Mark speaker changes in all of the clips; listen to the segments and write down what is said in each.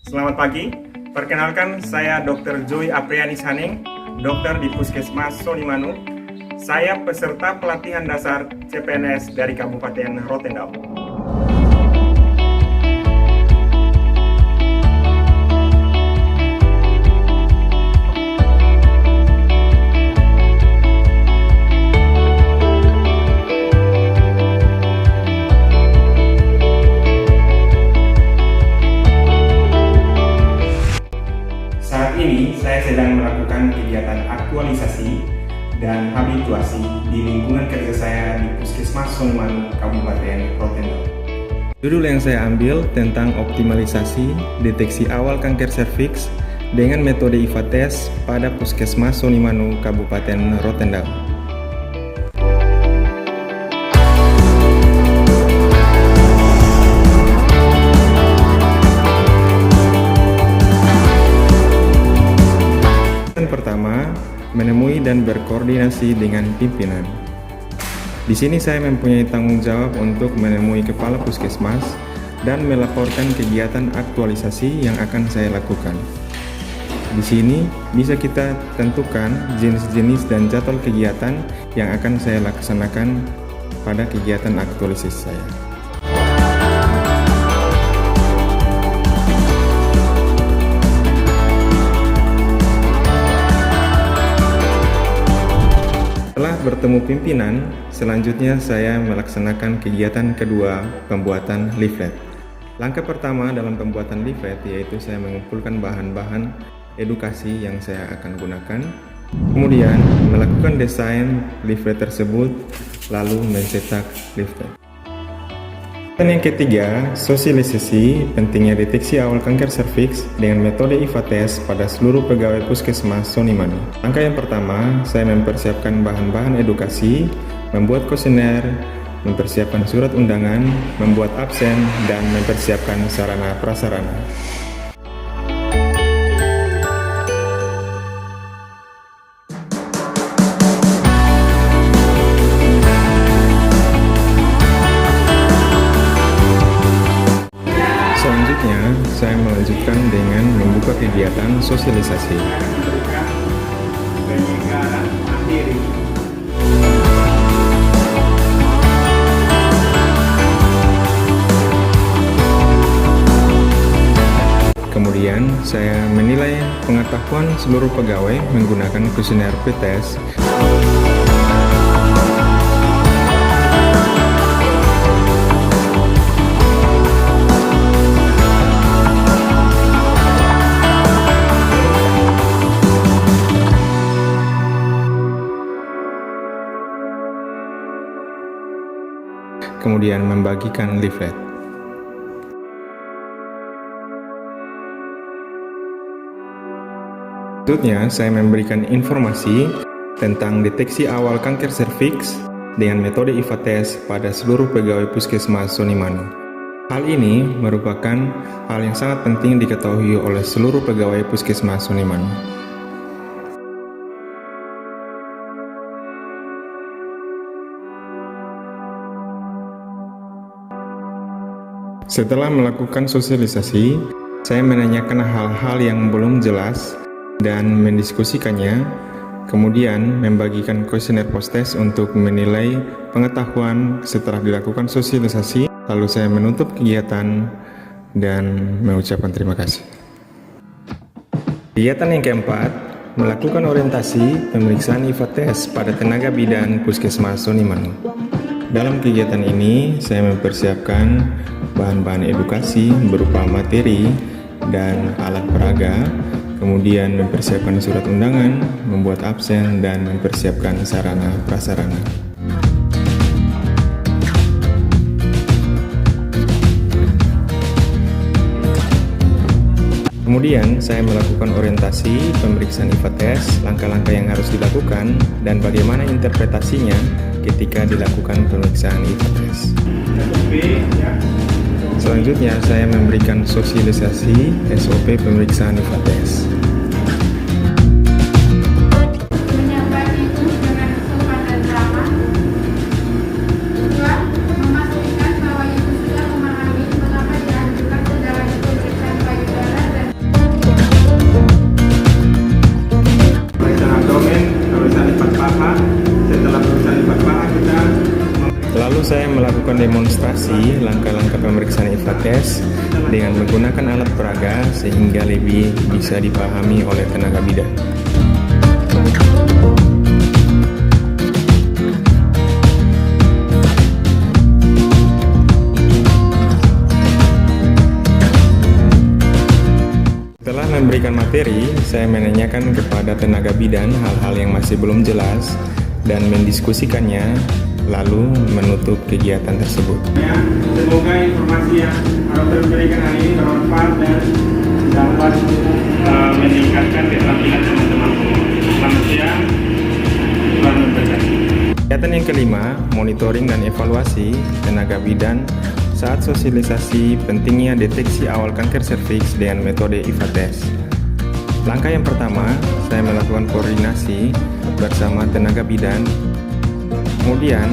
Speaker 1: Selamat pagi, perkenalkan saya Dr. Joy Apriani Saning, dokter di Puskesmas Sonimanu. Saya peserta pelatihan dasar CPNS dari Kabupaten Rotendao. Saat ini saya sedang melakukan kegiatan aktualisasi dan habituasi di lingkungan kerja saya di Puskesmas Sonimanu, Kabupaten Rotendao. Judul yang saya ambil tentang optimalisasi deteksi awal kanker serviks dengan metode IVA test pada Puskesmas Sonimanu, Kabupaten Rotendao. Pertama, menemui dan berkoordinasi dengan pimpinan. Di sini saya mempunyai tanggung jawab untuk menemui kepala puskesmas dan melaporkan kegiatan aktualisasi yang akan saya lakukan. Di sini bisa kita tentukan jenis-jenis dan jadwal kegiatan yang akan saya laksanakan pada kegiatan aktualisasi saya. Setelah bertemu pimpinan, selanjutnya saya melaksanakan kegiatan kedua, pembuatan leaflet. Langkah pertama dalam pembuatan leaflet yaitu saya mengumpulkan bahan-bahan edukasi yang saya akan gunakan, kemudian melakukan desain leaflet tersebut, lalu mencetak leaflet. Dan yang ketiga, sosialisasi pentingnya deteksi awal kanker serviks dengan metode IVA test pada seluruh pegawai puskesmas Sonimanu. Langkah yang pertama, saya mempersiapkan bahan-bahan edukasi, membuat kuesioner, mempersiapkan surat undangan, membuat absen, dan mempersiapkan sarana prasarana. Selanjutnya, saya melanjutkan dengan membuka kegiatan sosialisasi. Kemudian, saya menilai pengetahuan seluruh pegawai menggunakan kuesioner pretest. Kemudian membagikan leaflet. Selanjutnya, saya memberikan informasi tentang deteksi awal kanker serviks dengan metode IVA test pada seluruh pegawai puskesmas Sonimanu. Hal ini merupakan hal yang sangat penting diketahui oleh seluruh pegawai puskesmas Sonimanu. Setelah melakukan sosialisasi, saya menanyakan hal-hal yang belum jelas dan mendiskusikannya, kemudian membagikan kuesioner post-test untuk menilai pengetahuan. Setelah dilakukan sosialisasi, lalu saya menutup kegiatan dan mengucapkan terima kasih. Kegiatan yang keempat, melakukan orientasi pemeriksaan IVA test pada tenaga bidan Puskesmas Sonimanu. Dalam kegiatan ini, saya mempersiapkan bahan-bahan edukasi berupa materi dan alat peraga, kemudian mempersiapkan surat undangan, membuat absen, dan mempersiapkan sarana prasarana. Kemudian saya melakukan orientasi pemeriksaan IVA test, langkah-langkah yang harus dilakukan, dan bagaimana interpretasinya ketika dilakukan pemeriksaan IVA test. Selanjutnya saya memberikan sosialisasi SOP pemeriksaan IVA test.
Speaker 2: Memastikan bahwa ibu sudah memahami mengapa dianjurkan menjalani pemeriksaan payudara dan
Speaker 1: saya melakukan demonstrasi langkah-langkah pemeriksaan IFA test dengan menggunakan alat peraga sehingga lebih bisa dipahami oleh tenaga bidan. Setelah memberikan materi, saya menanyakan kepada tenaga bidan hal-hal yang masih belum jelas dan mendiskusikannya, lalu menutup kegiatan tersebut.
Speaker 2: Ya, semoga informasi yang Dokter berikan hari ini bermanfaat dan dapat meningkatkan keterampilan teman-teman semua. Selamat siang, Tuhan memberkati.
Speaker 1: Kegiatan yang kelima, monitoring dan evaluasi tenaga bidan saat sosialisasi pentingnya deteksi awal kanker serviks dengan metode IFA test. Langkah yang pertama, saya melakukan koordinasi bersama tenaga bidan, kemudian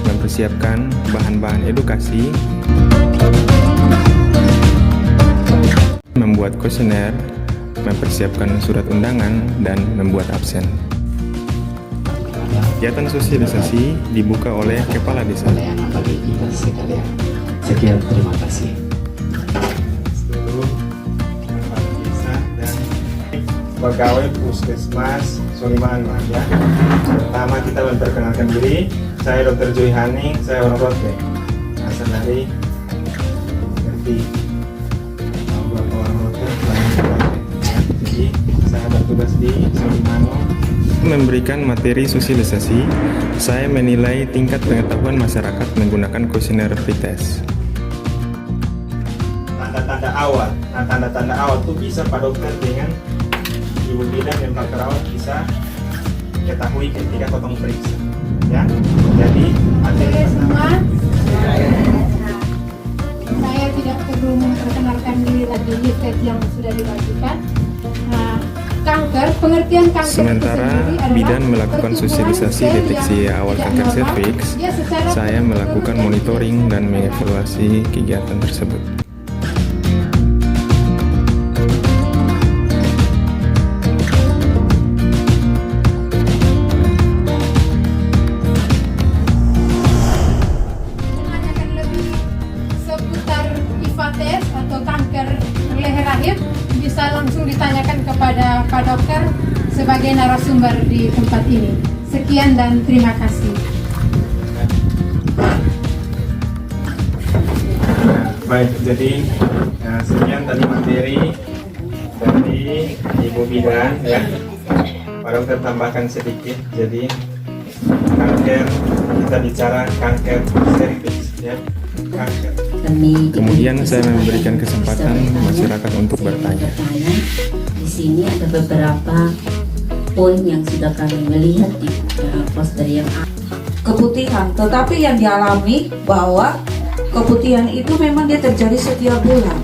Speaker 1: mempersiapkan bahan-bahan edukasi, membuat kuesioner, mempersiapkan surat undangan, dan membuat absen. Kegiatan sosialisasi dibuka oleh Kepala Desa.
Speaker 3: Bagi kita sekalian. Sekian, terima kasih.
Speaker 1: Seluruh kepala desa dan pegawai puskesmas Soliman, ya. Pertama kita memperkenalkan diri. Saya Dr. Joy Haning, saya orang Rote, asal dari Ngerti. Beberapa orang Rote, jadi saya bertugas di Solimano. Memberikan materi sosialisasi, saya menilai tingkat pengetahuan masyarakat menggunakan kuesioner pretest. Tanda-tanda awal, tanda-tanda awal itu bisa Pak Dokter dengan ibu bidan dan Pak Perawat bisa ketahui ketika potong periksa, ya. Jadi materi
Speaker 4: semua, saya tidak perlu memperkenalkan diri lagi leaflet yang sudah dibagikan. Kanker, pengertian kanker.
Speaker 1: Sementara bidan melakukan sosialisasi deteksi awal kanker serviks, saya melakukan monitoring dan mengevaluasi kegiatan tersebut.
Speaker 4: Menanyakan lebih seputar IFA test atau kanker leher rahim, bisa langsung ditanyakan kepada Pak Dokter sebagai narasumber di tempat ini. Sekian dan terima kasih.
Speaker 1: Baik, jadi sekian tadi materi dari Ibu Bidan, ya. Pak Dokter tambahkan sedikit. Jadi kanker, kita bicara kanker serviks, ya. Kanker. Kemudian saya memberikan kesempatan masyarakat untuk bertanya.
Speaker 5: Di sini ada beberapa poin yang sudah kami melihat di poster yang
Speaker 6: keputihan, tetapi yang dialami bahwa keputihan itu memang dia terjadi setiap bulan,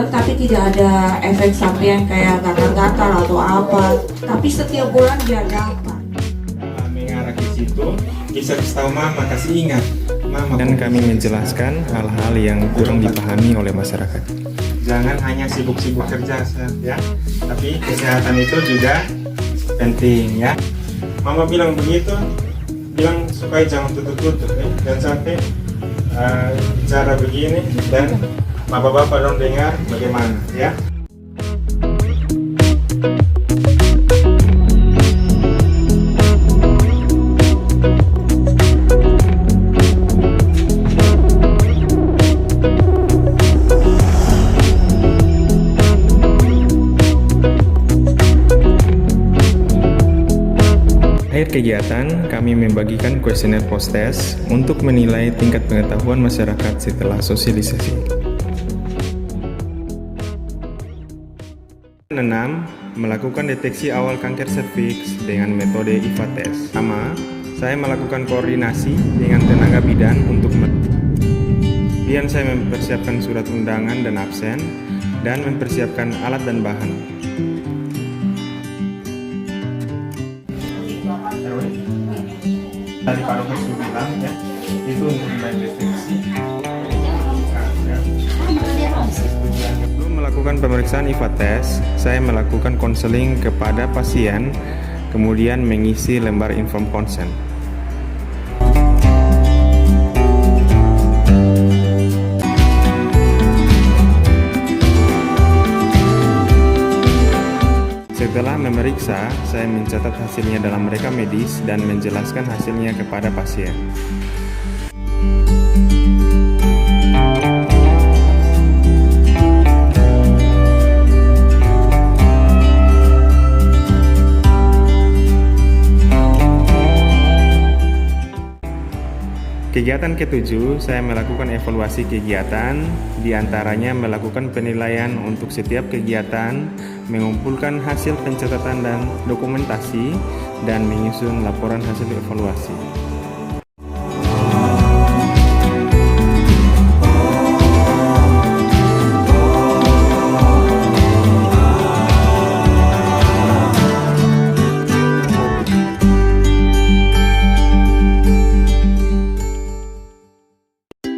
Speaker 6: tapi tidak ada efek samping kayak gatal-gatal atau apa, tapi setiap bulan dia dapat.
Speaker 1: Mengarah ke situ, bisa tahu Mama, kasih ingat Mama. Dan kami menjelaskan hal-hal yang kurang dipahami oleh masyarakat. Jangan hanya sibuk-sibuk kerja, ya, tapi kesehatan itu juga penting, ya. Mama bilang begitu, bilang supaya jangan tutup-tutup, ya. Dan sampai bicara begini dan bapak-bapak dong dengar bagaimana, ya. Akhir kegiatan, kami membagikan kuesioner post-test untuk menilai tingkat pengetahuan masyarakat setelah sosialisasi. 6. Melakukan deteksi awal kanker serviks dengan metode IFA test. Pertama, saya melakukan koordinasi dengan tenaga bidan untuk kemudian saya mempersiapkan surat undangan dan absen dan mempersiapkan alat dan bahan. Tadi Pak Dokter sudah bilang, ya, itu untuk mendeteksi. Sebelum melakukan pemeriksaan IFA test, saya melakukan konseling kepada pasien, kemudian mengisi lembar inform consent. Setelah memeriksa, saya mencatat hasilnya dalam rekam medis dan menjelaskan hasilnya kepada pasien. Kegiatan ke-7, saya melakukan evaluasi kegiatan, diantaranya melakukan penilaian untuk setiap kegiatan, mengumpulkan hasil pencatatan dan dokumentasi, dan menyusun laporan hasil evaluasi.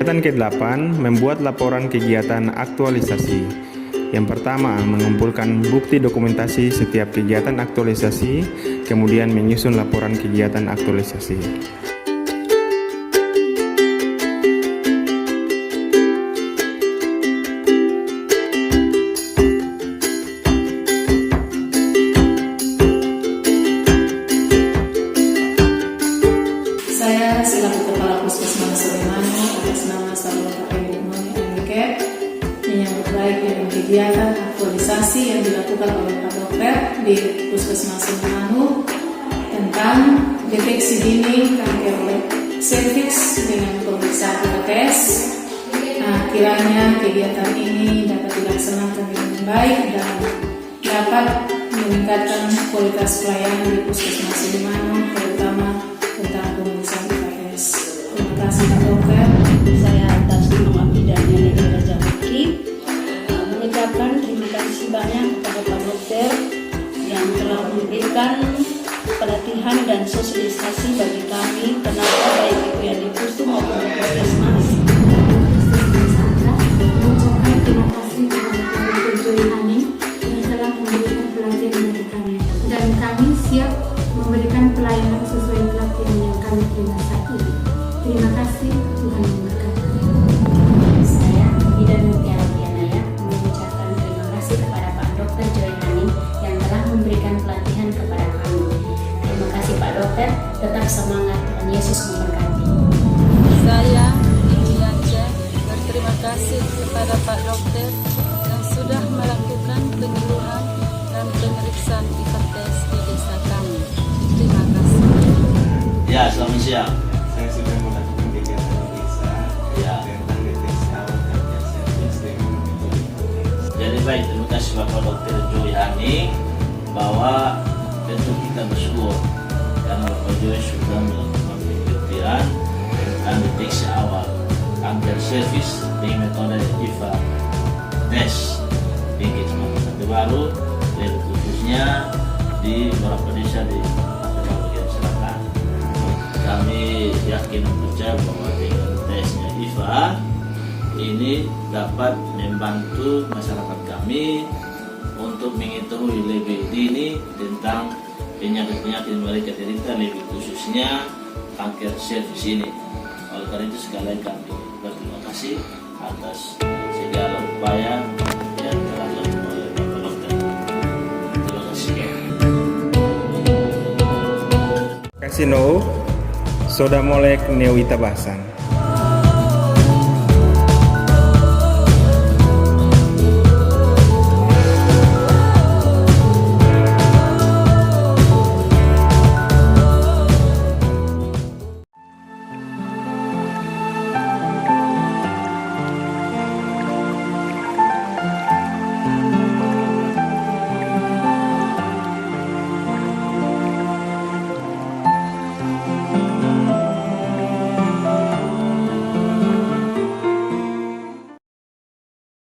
Speaker 1: Kegiatan ke-8, membuat laporan kegiatan aktualisasi. Yang pertama, mengumpulkan bukti dokumentasi setiap kegiatan aktualisasi, kemudian menyusun laporan kegiatan aktualisasi.
Speaker 7: Saya selaku Kepala Puskesmas Surimanu atas nama Saudara Ibu Moni Anike menyambut baik dengan kegiatan aktualisasi yang dilakukan oleh Pak Dokter di Puskesmas Surimanu tentang deteksi dini kanker serviks dengan pemeriksaan tes. Kiranya kegiatan ini dapat dilaksanakan dengan baik dan dapat meningkatkan kualitas pelayanan di Puskesmas Surimanu, terutama tentang pemeriksaan tes. Terima kasih Pak Dokter.
Speaker 8: Saya atas nama bidannya Negi Raja Fikri mengucapkan terima kasih banyak kepada Pak Dokter yang telah memberikan pelatihan dan sosialisasi bagi kami tenaga baik itu yang di Pustu maupun di Puskesmas.
Speaker 9: Mengucapkan terima kasih kepada Pak Dr. Joy Hani yang telah memberikan pelatihan bagi kami, dan kami siap memberikan pelayanan sesuai pelatihan yang kami terima saat ini. Terima kasih, Tuhan memberkati.
Speaker 10: Saya, Bidan Mutiara Dianaya, mengucapkan terima kasih kepada Pak Dr. Joy Hani yang telah memberikan pelatihan kepada kami. Terima kasih Pak Dokter, tetap semangat, Tuhan Yesus memberkati.
Speaker 11: Saya, Ibu Yanja, berterima kasih kepada Pak Dokter yang sudah melakukan penyuluhan dan pemeriksaan tes di desa kami. Terima kasih.
Speaker 12: Ya, selamat siang.
Speaker 1: Saya sudah melakukan kegiatan di desa tentang deteksi awal kanker serviks dengan metode tes.
Speaker 12: Jadi baik, terima kasih Bapak Dr. Joy Hani bahwa tentu kita bersyukur karena Bapak Joy sudah melakukan penelitian tentang deteksi awal kanker serviks dengan metode IFA tes di Kecamatan Baru, lebih khususnya di beberapa desa di bagian selatan. Kami yakin dan percaya bahwa dengan tesnya IFA ini dapat membantu masyarakat kami untuk mengetahui lebih dini tentang penyakit-penyakit mereka derita, lebih khususnya kanker serviks ini. Oleh karena itu sekali lagi kami berterima kasih atas segala upaya yang telah dilakukan oleh Bapak Dokter. Terima kasih.
Speaker 1: Kasino Soda Molek Newita Basan.